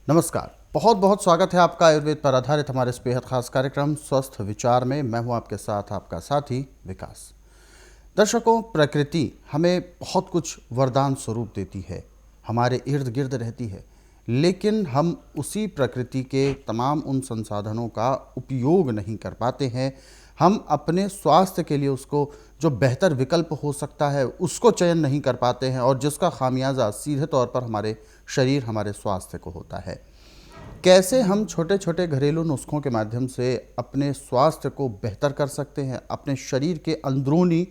नमस्कार, बहुत बहुत स्वागत है आपका आयुर्वेद पर आधारित हमारे इस बेहद खास कार्यक्रम स्वस्थ विचार में। मैं हूं आपके साथ आपका साथी विकास। दर्शकों, प्रकृति हमें बहुत कुछ वरदान स्वरूप देती है, हमारे इर्द गिर्द रहती है, लेकिन हम उसी प्रकृति के तमाम उन संसाधनों का उपयोग नहीं कर पाते हैं। हम अपने स्वास्थ्य के लिए उसको जो बेहतर विकल्प हो सकता है उसको चयन नहीं कर पाते हैं, और जिसका खामियाजा सीधे तौर पर हमारे शरीर, हमारे स्वास्थ्य को होता है। कैसे हम छोटे छोटे घरेलू नुस्खों के माध्यम से अपने स्वास्थ्य को बेहतर कर सकते हैं, अपने शरीर के अंदरूनी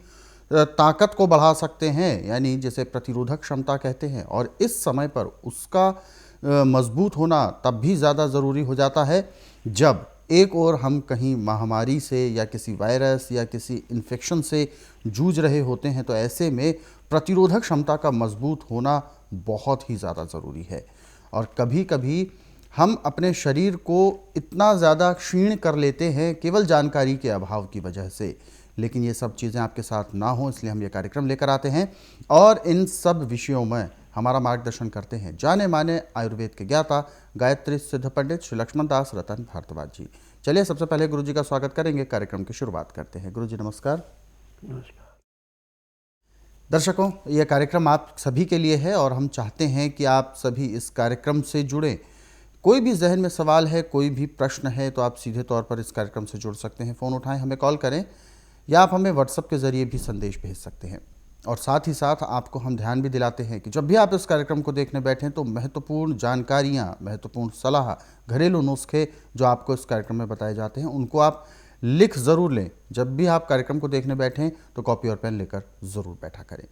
ताकत को बढ़ा सकते हैं, यानी जिसे प्रतिरोधक क्षमता कहते हैं। और इस समय पर उसका मजबूत होना तब भी ज़्यादा ज़रूरी हो जाता है जब एक ओर हम कहीं महामारी से या किसी वायरस या किसी इन्फेक्शन से जूझ रहे होते हैं, तो ऐसे में प्रतिरोधक क्षमता का मजबूत होना बहुत ही ज़्यादा ज़रूरी है। और कभी कभी हम अपने शरीर को इतना ज़्यादा क्षीण कर लेते हैं केवल जानकारी के अभाव की वजह से। लेकिन ये सब चीज़ें आपके साथ ना हो, इसलिए हम ये कार्यक्रम लेकर आते हैं और इन सब विषयों में हमारा मार्गदर्शन करते हैं जाने माने आयुर्वेद के ज्ञाता गायत्री सिद्ध पंडित श्री लक्ष्मण दास रतन भारद्वाज जी। चलिए सबसे पहले गुरु जी का स्वागत करेंगे, कार्यक्रम की शुरुआत करते हैं। गुरु जी नमस्कार। नमस्कार। दर्शकों, यह कार्यक्रम आप सभी के लिए है और हम चाहते हैं कि आप सभी इस कार्यक्रम से जुड़ें। कोई भी जहन में सवाल है, कोई भी प्रश्न है, तो आप सीधे तौर पर इस कार्यक्रम से जुड़ सकते हैं। फ़ोन उठाएं, हमें कॉल करें, या आप हमें व्हाट्सएप के ज़रिए भी संदेश भेज सकते हैं। और साथ ही साथ आपको हम ध्यान भी दिलाते हैं कि जब भी आप इस कार्यक्रम को देखने बैठें तो महत्वपूर्ण जानकारियाँ, महत्वपूर्ण सलाह, घरेलू नुस्खे जो आपको इस कार्यक्रम में बताए जाते हैं उनको आप लिख ज़रूर लें। जब भी आप कार्यक्रम को देखने बैठें तो कॉपी और पेन लेकर ज़रूर बैठा करें।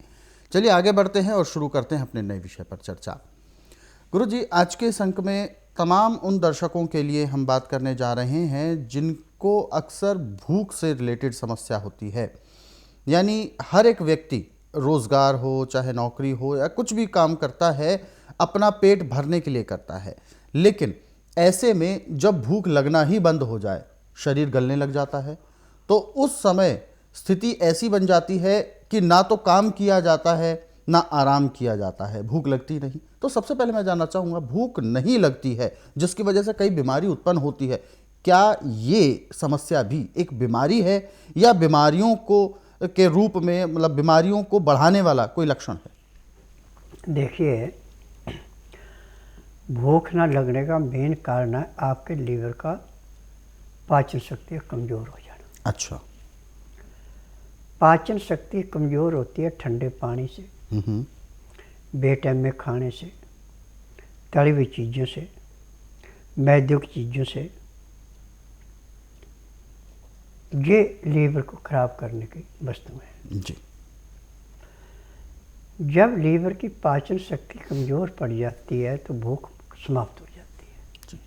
चलिए आगे बढ़ते हैं और शुरू करते हैं अपने नए विषय पर चर्चा। गुरु जी, आज के इस अंक में तमाम उन दर्शकों के लिए हम बात करने जा रहे हैं जिनको अक्सर भूख से रिलेटेड समस्या होती है। यानी हर एक व्यक्ति, रोज़गार हो चाहे नौकरी हो या कुछ भी काम करता है, अपना पेट भरने के लिए करता है, लेकिन ऐसे में जब भूख लगना ही बंद हो जाए, शरीर गलने लग जाता है, तो उस समय स्थिति ऐसी बन जाती है कि ना तो काम किया जाता है ना आराम किया जाता है, भूख लगती नहीं। तो सबसे पहले मैं जानना चाहूँगा, भूख नहीं लगती है जिसकी वजह से कई बीमारी उत्पन्न होती है, क्या ये समस्या भी एक बीमारी है या बीमारियों को के रूप में, मतलब बीमारियों को बढ़ाने वाला कोई लक्षण है? देखिए, भूख ना लगने का मेन कारण है आपके लीवर का पाचन शक्ति कमज़ोर हो जाना। अच्छा। पाचन शक्ति कमज़ोर होती है ठंडे पानी से, बेटाइम में खाने से, तली हुई चीज़ों से, मैदे की चीज़ों से। ये लीवर को ख़राब करने की वस्तुएं हैं जी। जब लीवर की पाचन शक्ति कमज़ोर पड़ जाती है तो भूख समाप्त हो जाती है जी।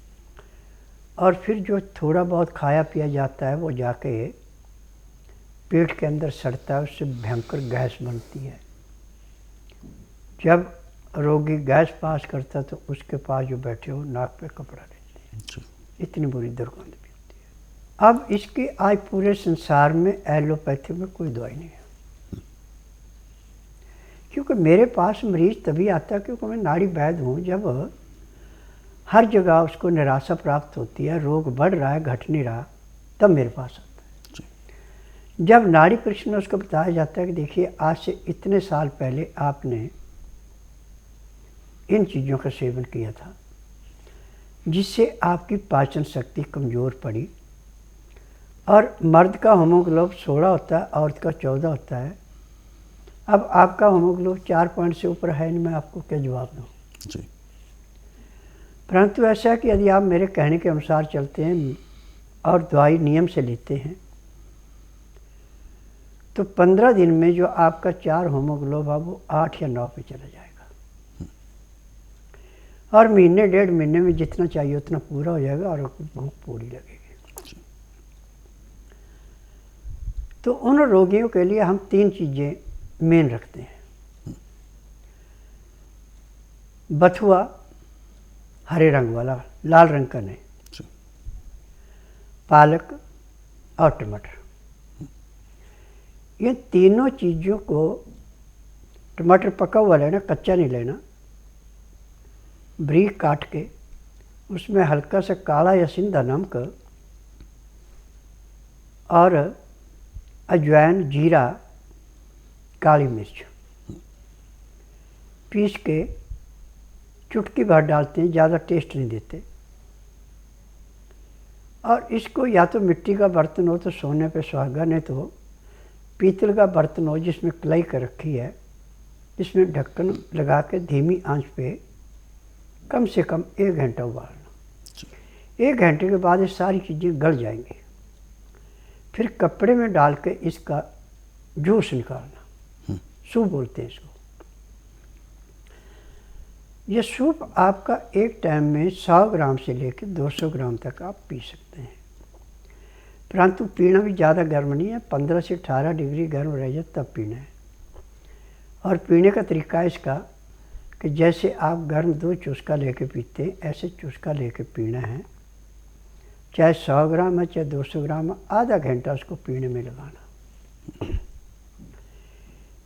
और फिर जो थोड़ा बहुत खाया पिया जाता है वो जाके पेट के अंदर सड़ता है, उससे भयंकर गैस बनती है। जब रोगी गैस पास करता है तो उसके पास जो बैठे हो नाक पे कपड़ा लेते हैं जी। इतनी बुरी दुर्गंध भी होती है। अब इसकी आज पूरे संसार में एलोपैथी में कोई दवाई नहीं है, क्योंकि मेरे पास मरीज तभी आता है क्योंकि मैं नाड़ी वैद्य हूँ। जब हर जगह उसको निराशा प्राप्त होती है, रोग बढ़ रहा है घट नहीं रहा, तब मेरे पास आता है। जब नाड़ी परीक्षण में उसको बताया जाता है कि देखिए आज से इतने साल पहले आपने इन चीज़ों का सेवन किया था जिससे आपकी पाचन शक्ति कमज़ोर पड़ी, और मर्द का होमोग्लोब 16 होता है, औरत का 14 होता है। अब आपका होमोग्लोब 4 पॉइंट से ऊपर है, मैं आपको क्या जवाब दूँ जी। परंतु ऐसा है कि यदि आप मेरे कहने के अनुसार चलते हैं और दवाई नियम से लेते हैं तो 15 दिन में जो आपका 4 होमोग्लोब है वो 8 या 9 पे चला जाएगा, और महीने 1.5 महीने में जितना चाहिए उतना पूरा हो जाएगा और भूख पूरी लगेगी। तो उन रोगियों के लिए हम 3 चीज़ें मेन रखते हैं। बथुआ हरे रंग वाला, लाल रंग का नहीं, पालक और टमाटर, ये तीनों चीज़ों को, टमाटर पका हुआ लेना, कच्चा नहीं लेना, बारीक काट के उसमें हल्का सा काला या सिंधा नमक और अजवाइन, जीरा, काली मिर्च पीस के चुटकी भर डालते हैं, ज़्यादा टेस्ट नहीं देते। और इसको या तो मिट्टी का बर्तन हो तो सोने पे सुहागा, नहीं तो पीतल का बर्तन हो जिसमें कलाई कर रखी है, जिसमें ढक्कन लगा के धीमी आंच पे कम से कम 1 घंटा उबालना। 1 घंटे के बाद ये सारी चीज़ें गल जाएंगी। फिर कपड़े में डाल के इसका जूस निकालना, सूप बोलते हैं इसको। ये सूप आपका एक टाइम में 100 ग्राम से लेकर 200 ग्राम तक आप पी सकते हैं, परंतु पीना भी ज़्यादा गर्म नहीं है, 15 से 18 डिग्री गर्म रह जाए तब पीना है। और पीने का तरीका इसका कि जैसे आप गर्म दूध चुस्का लेके पीते हैं, ऐसे चुस्का लेके पीना है। चाहे 100 ग्राम है, चाहे 200 ग्राम है, आधा घंटा उसको पीने में लगाना।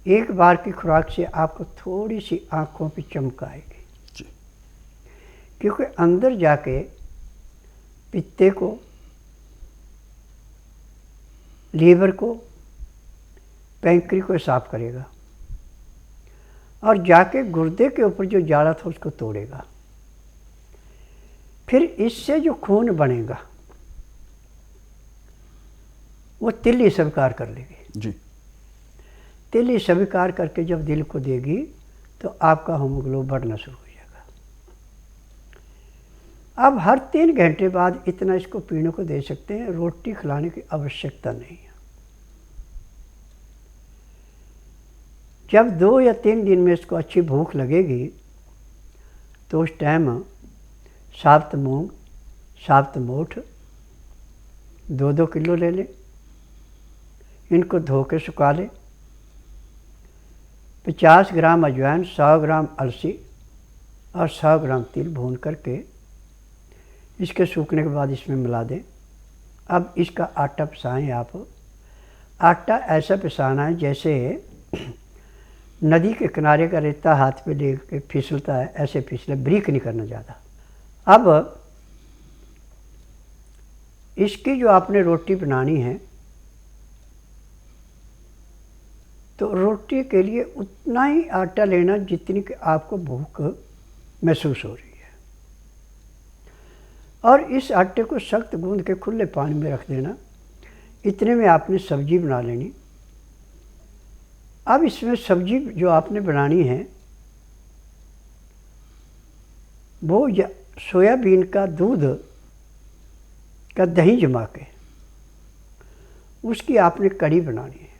एक बार की खुराक से आपको थोड़ी सी आँखों पे चमक आएगी, क्योंकि अंदर जाके पित्ते को, लीवर को, पैंक्री को साफ करेगा और जाके गुर्दे के ऊपर जो जाड़ा था उसको तोड़ेगा। फिर इससे जो खून बनेगा वो तिल्ली स्वीकार कर लेगी जी। तिल्ली स्वीकार करके जब दिल को देगी तो आपका हीमोग्लोबिन बढ़ना शुरू हो जाएगा। अब हर 3 घंटे बाद इतना इसको पीने को दे सकते हैं, रोटी खिलाने की आवश्यकता नहीं है। जब 2 या 3 दिन में इसको अच्छी भूख लगेगी तो उस टाइम साब्त मूंग, साब्त मोठ 2-2 किलो ले लें, इनको धो के सुखा लें। 50 ग्राम अजवाइन, 100 ग्राम अलसी और 100 ग्राम तिल भून करके इसके सूखने के बाद इसमें मिला दें। अब इसका आटा पिसाएं आप। आटा ऐसा पिसाना है जैसे नदी के किनारे का रेता हाथ पे लेके फिसलता है, ऐसे फिसले, ब्रीक नहीं करना ज़्यादा। अब इसकी जो आपने रोटी बनानी है तो रोटी के लिए उतना ही आटा लेना जितनी कि आपको भूख महसूस हो रही है, और इस आटे को सख्त गूंद के खुले पानी में रख देना। इतने में आपने सब्जी बना लेनी। अब इसमें सब्जी जो आपने बनानी है वो सोयाबीन का दूध का दही जमा के उसकी आपने कढ़ी बनानी है।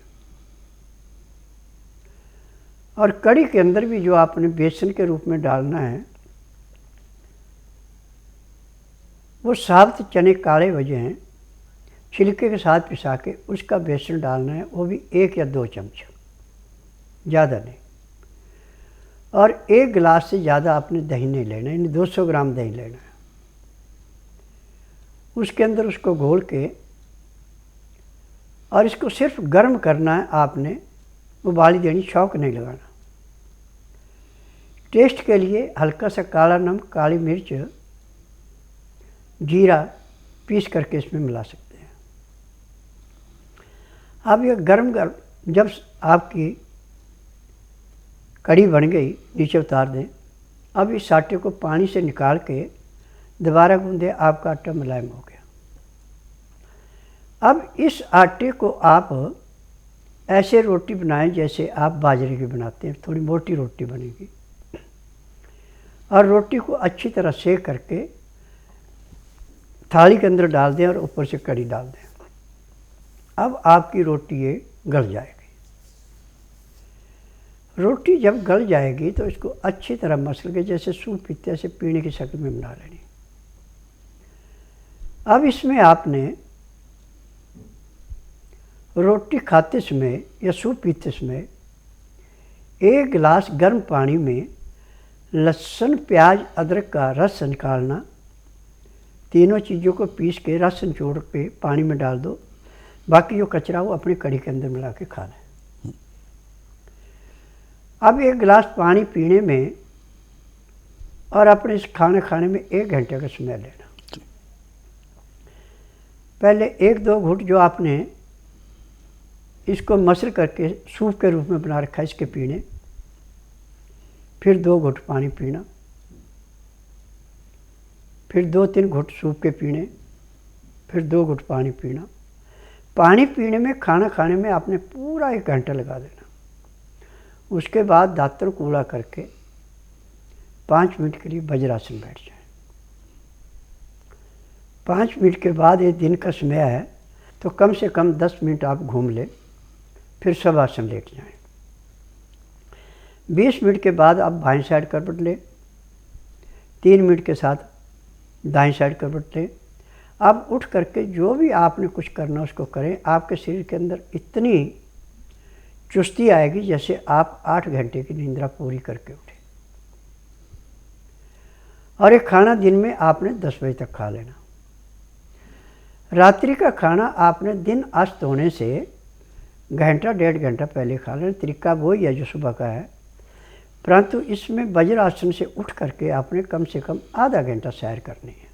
और कढ़ी के अंदर भी जो आपने बेसन के रूप में डालना है वो साब्त चने काले भजे हैं, छिलके के साथ पिसा के उसका बेसन डालना है, वो भी 1 या 2 चम्मच, ज़्यादा नहीं। और 1 गिलास से ज़्यादा आपने दही नहीं लेना, यानी 200 ग्राम दही लेना है। उसके अंदर उसको घोल के और इसको सिर्फ गर्म करना है आपने, उबाली देनी, छौंक नहीं लगाना। टेस्ट के लिए हल्का सा काला नमक, काली मिर्च, जीरा पीस करके इसमें मिला सकते हैं। अब ये गरम गरम जब आपकी कढ़ी बन गई, नीचे उतार दें। अब इस आटे को पानी से निकाल के दोबारा गूंदें, आपका आटा मुलायम हो गया। अब इस आटे को आप ऐसे रोटी बनाएं जैसे आप बाजरे की बनाते हैं, थोड़ी मोटी रोटी बनेगी। और रोटी को अच्छी तरह सेक करके थाली के अंदर डाल दें और ऊपर से कढ़ी डाल दें। अब आपकी रोटी ये गल जाएगी। रोटी जब गल जाएगी तो इसको अच्छी तरह मसल के जैसे सूप पीते ऐसे पीने की शक्ल में बना लेनी। अब इसमें आपने रोटी खाते समय या सूप पीते समय 1 गिलास गर्म पानी में लहसुन, प्याज, अदरक का रस निकालना। तीनों चीज़ों को पीस के रस निचोड़ के पानी में डाल दो, बाकी जो कचरा वो अपनी कढ़ी के अंदर मिला के खा लें। अब 1 गिलास पानी पीने में और अपने इस खाने खाने में 1 घंटे का समय लेना। पहले 1-2 घूंट जो आपने इसको मसल करके सूप के रूप में बना रखा है इसके पीने, फिर 2 घूंट पानी पीना, फिर 2-3 घूंट सूप के पीने, फिर 2 घूंट पानी पीना। पानी पीने में, खाना खाने में आपने पूरा 1 घंटा लगा देना। उसके बाद दांतन कूड़ा करके 5 मिनट के लिए वज्रासन बैठ जाए। 5 मिनट के बाद, ये दिन का समय है तो कम से कम 10 मिनट आप घूम लें, फिर शवासन लेट जाएं। 20 मिनट के बाद आप बाएं साइड करवट लें, 3 मिनट के साथ दाएं साइड करवट लें। अब उठ करके जो भी आपने कुछ करना उसको करें। आपके शरीर के अंदर इतनी चुस्ती आएगी जैसे आप 8 घंटे की निंद्रा पूरी करके उठे। और ये खाना दिन में आपने 10 बजे तक खा लेना। रात्रि का खाना आपने दिन अस्त होने से घंटा 1.5 घंटा पहले खा लेना। तरीका वही है जो सुबह का है, परंतु इसमें वज्रासन से उठ करके आपने कम से कम आधा घंटा सैर करनी है।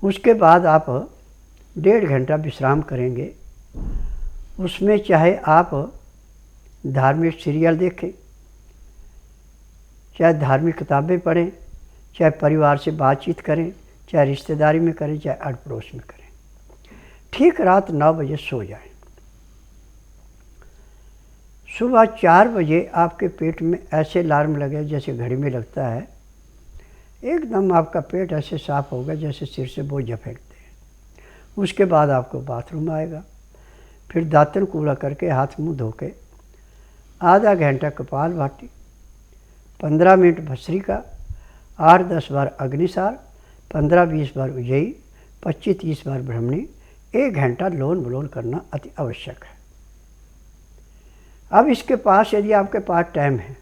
उसके बाद आप 1.5 घंटा विश्राम करेंगे। उसमें चाहे आप धार्मिक सीरियल देखें, चाहे धार्मिक किताबें पढ़ें, चाहे परिवार से बातचीत करें, चाहे रिश्तेदारी में करें, चाहे अड़ पड़ोस में करें। ठीक रात 9 बजे सो जाएं। सुबह 4 बजे आपके पेट में ऐसे अलार्म लगे जैसे घड़ी में लगता है। एकदम आपका पेट ऐसे साफ होगा जैसे सिर से बोझ फेंकते हैं। उसके बाद आपको बाथरूम आएगा, फिर दांतन कूड़ा करके हाथ मुंह धो के आधा घंटा कपालभाति, 15 मिनट भस्त्रिका, 8-10 बार अग्निसार, 15-20 बार उज्जयी, 25-30 बार ब्रह्मणी, 1 घंटा लोन विलोन करना अति आवश्यक है। अब इसके पास यदि आपके पास टाइम है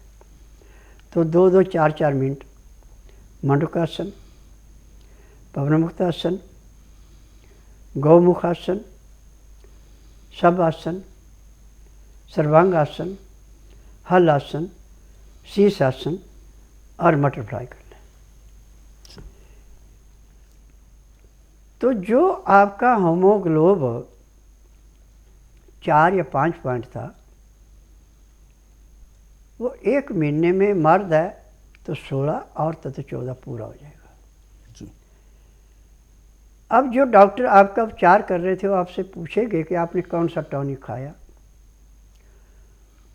तो 2-2, 4-4 मिनट मंडूकासन, पवनमुक्तासन, गौमुखासन, शवासन, सर्वांगासन, हलासन, शीर्षासन और बटरफ्लाई कर लें। तो जो आपका होमोग्लोब 4 या 5 पॉइंट था, वो 1 महीने में मर्द है तो 16, औरत तो 14 पूरा हो जाएगा जी। अब जो डॉक्टर आपका उपचार कर रहे थे वो आपसे पूछेंगे कि आपने कौन सा टॉनिक खाया,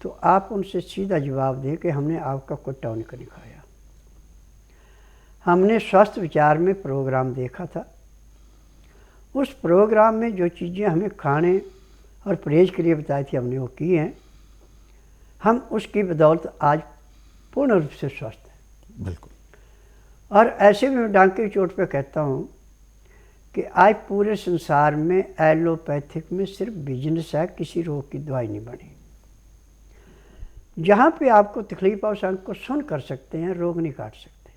तो आप उनसे सीधा जवाब दें कि हमने आपका कोई टॉनिक नहीं खाया। हमने स्वस्थ विचार में प्रोग्राम देखा था। उस प्रोग्राम में जो चीज़ें हमें खाने और परहेज के लिए बताई थी हमने वो की हैं। हम उसकी बदौलत आज पूर्ण रूप से स्वस्थ हैं। बिल्कुल। और ऐसे में मैं डांके की चोट पे कहता हूँ कि आज पूरे संसार में एलोपैथिक में सिर्फ बिजनेस है, किसी रोग की दवाई नहीं बनी। जहाँ पे आपको तकलीफ और संग को सुन कर सकते हैं, रोग नहीं काट सकते।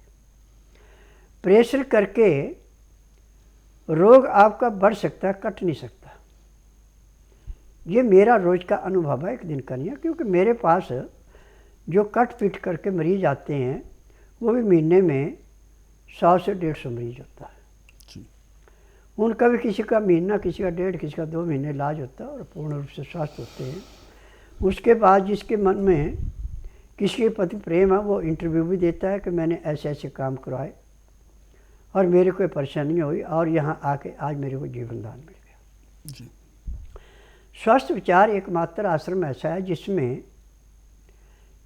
प्रेशर करके रोग आपका बढ़ सकता है, कट नहीं सकता। ये मेरा रोज का अनुभव है, एक दिन का नहीं है, क्योंकि मेरे पास जो कट पिट करके मरीज आते हैं वो भी महीने में 100 से 150 मरीज होता है जी। उनका भी किसी का महीना, किसी का 1.5, किसी का 2 महीने इलाज होता है और पूर्ण रूप से स्वस्थ होते हैं। उसके बाद जिसके मन में किसी के प्रति प्रेम है वो इंटरव्यू भी देता है कि मैंने ऐसे ऐसे काम करवाए और मेरे कोई परेशानी हुई और यहाँ आके आज मेरे को जीवन दान मिल गया जी। स्वस्थ विचार एकमात्र आश्रम ऐसा है जिसमें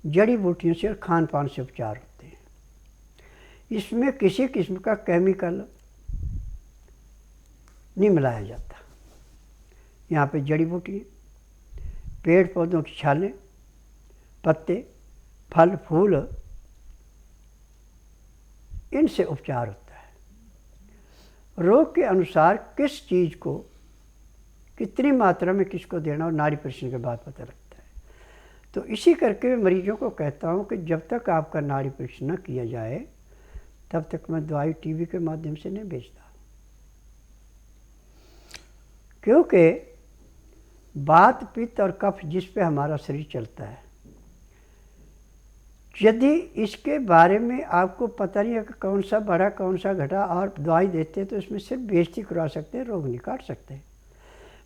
जड़ी बूटियों से और खान पान से उपचार होते हैं। इसमें किसी किस्म का केमिकल नहीं मिलाया जाता। यहाँ पे जड़ी बूटी, पेड़ पौधों की छालें, पत्ते, फल फूल, इनसे उपचार होता है। रोग के अनुसार किस चीज़ को कितनी मात्रा में किसको देना और नाड़ी परीक्षण के बाद पता लगता है। तो इसी करके मरीजों को कहता हूँ कि जब तक आपका नाड़ी परीक्षण न किया जाए तब तक मैं दवाई टीवी के माध्यम से नहीं बेचता, क्योंकि वात, पित्त और कफ जिस पे हमारा शरीर चलता है, यदि इसके बारे में आपको पता नहीं है कि कौन सा बढ़ा कौन सा घटा और दवाई देते हैं तो इसमें सिर्फ बेइज्जती करवा सकते हैं, रोग नहीं काट सकते।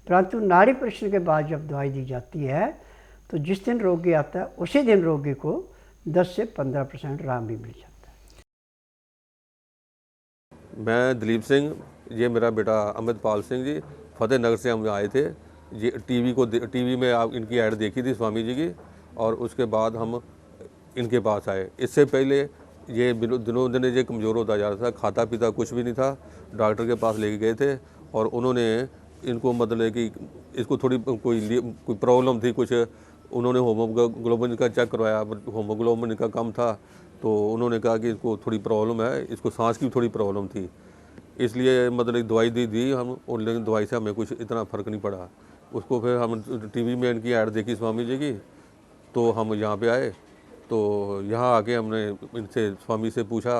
परंतु नाड़ी परीक्षण के बाद जब दवाई दी जाती है तो जिस दिन रोगी आता है उसी दिन रोगी को 10 से 15% आराम भी मिल जाता है। मैं दिलीप सिंह, ये मेरा बेटा अमितपाल सिंह जी, फतेहनगर से हम आए थे। ये टीवी में आप इनकी ऐड देखी थी स्वामी जी की, और उसके बाद हम इनके पास आए। इससे पहले ये दिनों दिन ये कमज़ोर होता जा रहा था, खाता पीता कुछ भी नहीं था। डॉक्टर के पास लेके गए थे और उन्होंने इनको मतलब कि इसको थोड़ी कोई प्रॉब्लम थी कुछ, उन्होंने होमोग्लोबिन का चेक करवाया, होमोग्लोबिन का कम था, तो उन्होंने कहा कि इसको थोड़ी प्रॉब्लम है, इसको सांस की थोड़ी प्रॉब्लम थी, इसलिए मतलब दवाई दी हम, और लेकिन दवाई से हमें कुछ इतना फ़र्क नहीं पड़ा। उसको फिर हम टीवी में इनकी ऐड देखी स्वामी जी की, तो हम यहाँ पे आए। तो यहाँ आके हमने इनसे स्वामी से पूछा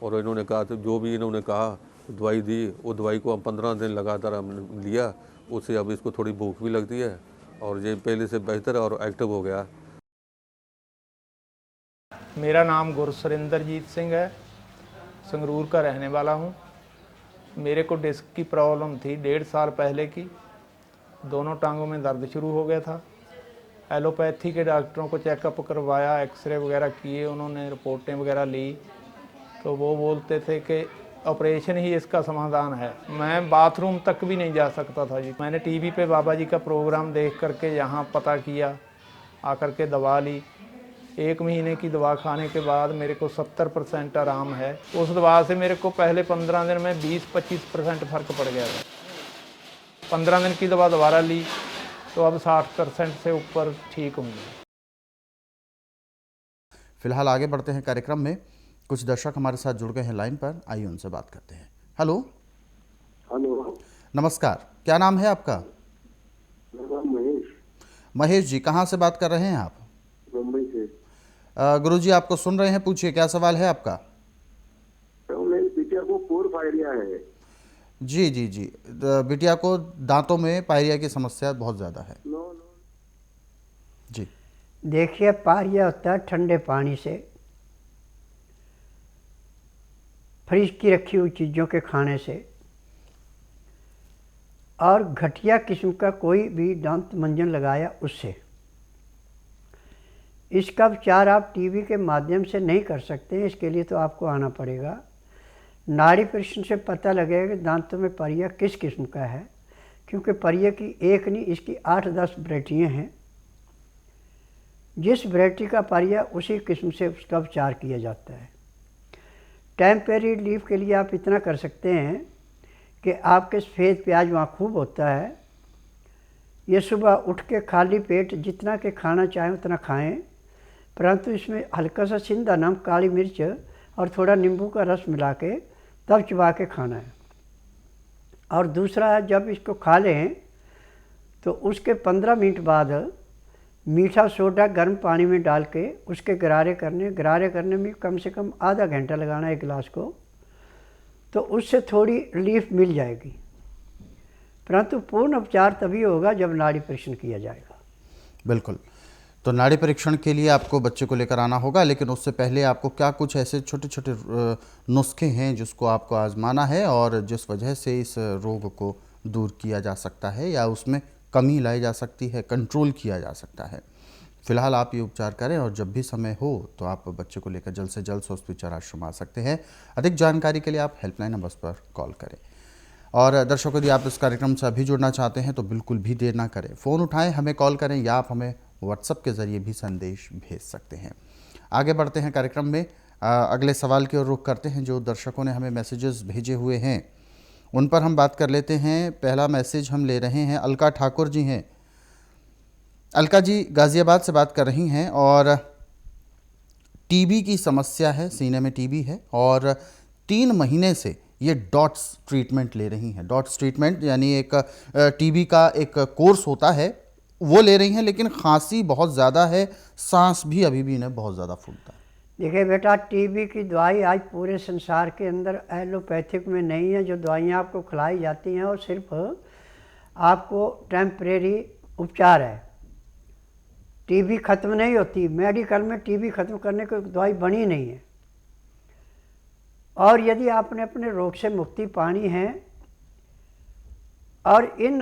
और इन्होंने कहा, तो जो भी इन्होंने कहा दवाई दी, वो दवाई को हम 15 दिन लगातार हमने लिया। उससे अब इसको थोड़ी भूख भी लगती है और ये पहले से बेहतर और एक्टिव हो गया। मेरा नाम गुरसुरिंदरजीत सिंह है, संगरूर का रहने वाला हूँ। मेरे को डिस्क की प्रॉब्लम थी 1.5 साल पहले की, दोनों टांगों में दर्द शुरू हो गया था। एलोपैथी के डॉक्टरों को चेकअप करवाया, एक्सरे वगैरह किए, उन्होंने रिपोर्टें वगैरह ली, तो वो बोलते थे कि ऑपरेशन ही इसका समाधान है। मैं बाथरूम तक भी नहीं जा सकता था जी। मैंने टीवी पे बाबा जी का प्रोग्राम देख करके यहाँ पता किया, आकर के दवा ली। 1 महीने की दवा खाने के बाद मेरे को 70% आराम है। उस दवा से मेरे को पहले 15 दिन में 20-25% फ़र्क पड़ गया था। 15 दिन की दवा दोबारा ली तो अब 60% से ऊपर ठीक हूँ। फिलहाल आगे बढ़ते हैं कार्यक्रम में। कुछ दर्शक हमारे साथ जुड़ गए हैं लाइन पर, आइए उनसे बात करते हैं। हेलो। हेलो, नमस्कार, क्या नाम है आपका? मेरा नाम महेश। महेश जी, कहाँ से बात कर रहे हैं आप? मुंबई से। गुरुजी आपको सुन रहे हैं, पूछिए क्या सवाल है आपका? तो मेरी बिटिया को पोर फायरिया है। जी जी जी, बिटिया को दांतों में पायरिया की समस्या बहुत ज़्यादा है। नो जी देखिए, पायरिया होता है ठंडे पानी से, फ्रिज की रखी हुई चीज़ों के खाने से, और घटिया किस्म का कोई भी दांत मंजन लगाया उससे। इसका उपचार आप टीवी के माध्यम से नहीं कर सकते हैं, इसके लिए तो आपको आना पड़ेगा। नाड़ी परीक्षण से पता लगेगा कि दांतों में पायरिया किस किस्म का है, क्योंकि पायरिया की एक नहीं, इसकी 8-10 वैरायटियाँ हैं। जिस वैरायटी का पायरिया उसी किस्म से उसका उपचार किया जाता है। टेम्परेरी रिलीफ के लिए आप इतना कर सकते हैं कि आपके सफ़ेद प्याज वहाँ खूब होता है, ये सुबह उठ के खाली पेट जितना के खाना चाहें उतना खाएं, परंतु इसमें हल्का सा सिंधा नमक, काली मिर्च और थोड़ा नींबू का रस मिला के तब चबा के खाना है। और दूसरा, जब इसको खा लें तो उसके 15 मिनट बाद मीठा सोडा गर्म पानी में डाल के उसके गरारे करने में कम से कम आधा घंटा लगाना है गिलास को, तो उससे थोड़ी रिलीफ मिल जाएगी। परंतु पूर्ण उपचार तभी होगा जब नाड़ी परीक्षण किया जाएगा। बिल्कुल, तो नाड़ी परीक्षण के लिए आपको बच्चे को लेकर आना होगा, लेकिन उससे पहले आपको क्या कुछ ऐसे छोटे छोटे नुस्खे हैं जिसको आपको आजमाना है और जिस वजह से इस रोग को दूर किया जा सकता है या उसमें कमी लाई जा सकती है, कंट्रोल किया जा सकता है। फिलहाल आप ये उपचार करें और जब भी समय हो तो आप बच्चे को लेकर जल्द से जल्द स्वस्थ विचार आश्रम आ सकते हैं। अधिक जानकारी के लिए आप हेल्पलाइन नंबर्स पर कॉल करें। और दर्शकों, यदि आप इस कार्यक्रम से अभी जुड़ना चाहते हैं तो बिल्कुल भी देर ना करें, फ़ोन उठाएं, हमें कॉल करें या आप हमें व्हाट्सएप के ज़रिए भी संदेश भेज सकते हैं। आगे बढ़ते हैं कार्यक्रम में। अगले सवाल की ओर रुख करते हैं। जो दर्शकों ने हमें मैसेजेस भेजे हुए हैं उन पर हम बात कर लेते हैं। पहला मैसेज हम ले रहे हैं, अलका ठाकुर जी हैं। अलका जी गाज़ियाबाद से बात कर रही हैं और टीबी की समस्या है, सीने में टीबी है और 3 महीने से ये डॉट्स ट्रीटमेंट ले रही हैं। डॉट्स ट्रीटमेंट यानी एक टीबी का एक कोर्स होता है, वो ले रही हैं, लेकिन खांसी बहुत ज़्यादा है, सांस भी अभी भी इन्हें बहुत ज़्यादा फूलता है। देखिए बेटा, टीबी की दवाई आज पूरे संसार के अंदर एलोपैथिक में नहीं है। जो दवाइयाँ आपको खिलाई जाती हैं वो सिर्फ आपको टेम्परेरी उपचार है। टीबी खत्म नहीं होती, मेडिकल में टीबी खत्म करने की दवाई बनी नहीं है। और यदि आपने अपने रोग से मुक्ति पानी है और इन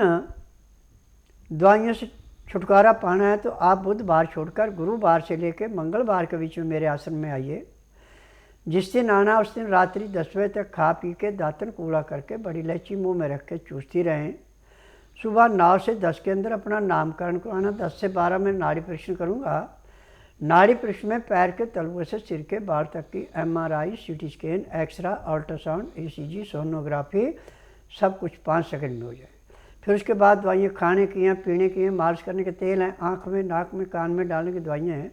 दवाइयों से छुटकारा पाना है, तो आप बुधवार छोड़कर गुरुवार से लेकर मंगलवार के बीच में मेरे आश्रम में आइए। जिस दिन आना उस दिन रात्रि 10 बजे तक खा पी के दातन कूड़ा करके बड़ी इलायची मुंह में रख के चूसती रहें। सुबह 9 से 10 के अंदर अपना नामकरण करवाना। 10 से 12 में नाड़ी परीक्षण करूँगा। नाड़ी परीक्षण में पैर के तलुए से सिर के बाल तक की MRI, CT scan, x ray, ultrasound, ECG, sonography सब कुछ 5 सेकंड में हो जाए। फिर उसके बाद दवाइयाँ खाने की हैं, पीने की हैं, मालिश करने के तेल हैं, आँख में, नाक में, कान में डालने की दवाइयाँ हैं।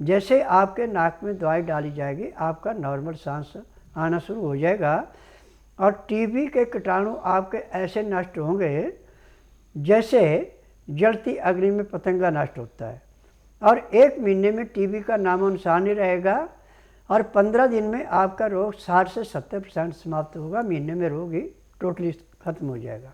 जैसे आपके नाक में दवाई डाली जाएगी आपका नॉर्मल सांस आना शुरू हो जाएगा और टीबी के कीटाणु आपके ऐसे नष्ट होंगे जैसे जलती अग्नि में पतंगा नष्ट होता है। और 1 महीने में टीबी का नामो निशान नहीं रहेगा और 15 दिन में आपका रोग 60 से 70% समाप्त होगा। महीने में रोग ही टोटली खत्म हो जाएगा।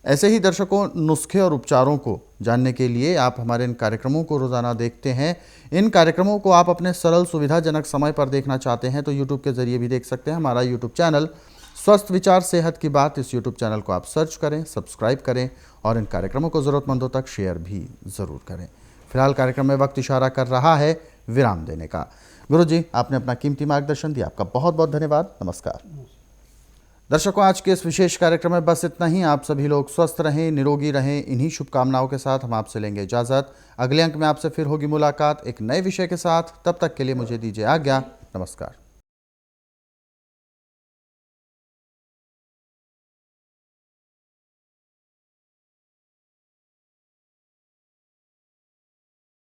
ऐसे ही दर्शकों, नुस्खे और उपचारों को जानने के लिए आप हमारे इन कार्यक्रमों को रोज़ाना देखते हैं। इन कार्यक्रमों को आप अपने सरल सुविधाजनक समय पर देखना चाहते हैं तो यूट्यूब के ज़रिए भी देख सकते हैं। हमारा यूट्यूब चैनल स्वस्थ विचार सेहत की बात, इस यूट्यूब चैनल को आप सर्च करें, सब्सक्राइब करें और इन कार्यक्रमों को ज़रूरतमंदों तक शेयर भी ज़रूर करें। फिलहाल कार्यक्रम में वक्त इशारा कर रहा है विराम देने का। गुरुजी, आपने अपना कीमती मार्गदर्शन दिया, आपका बहुत बहुत धन्यवाद। नमस्कार। दर्शकों, आज के इस विशेष कार्यक्रम में बस इतना ही। आप सभी लोग स्वस्थ रहें, निरोगी रहें, इन्हीं शुभकामनाओं के साथ हम आपसे लेंगे इजाज़त। अगले अंक में आपसे फिर होगी मुलाकात एक नए विषय के साथ। तब तक के लिए मुझे दीजिए आज्ञा। नमस्कार।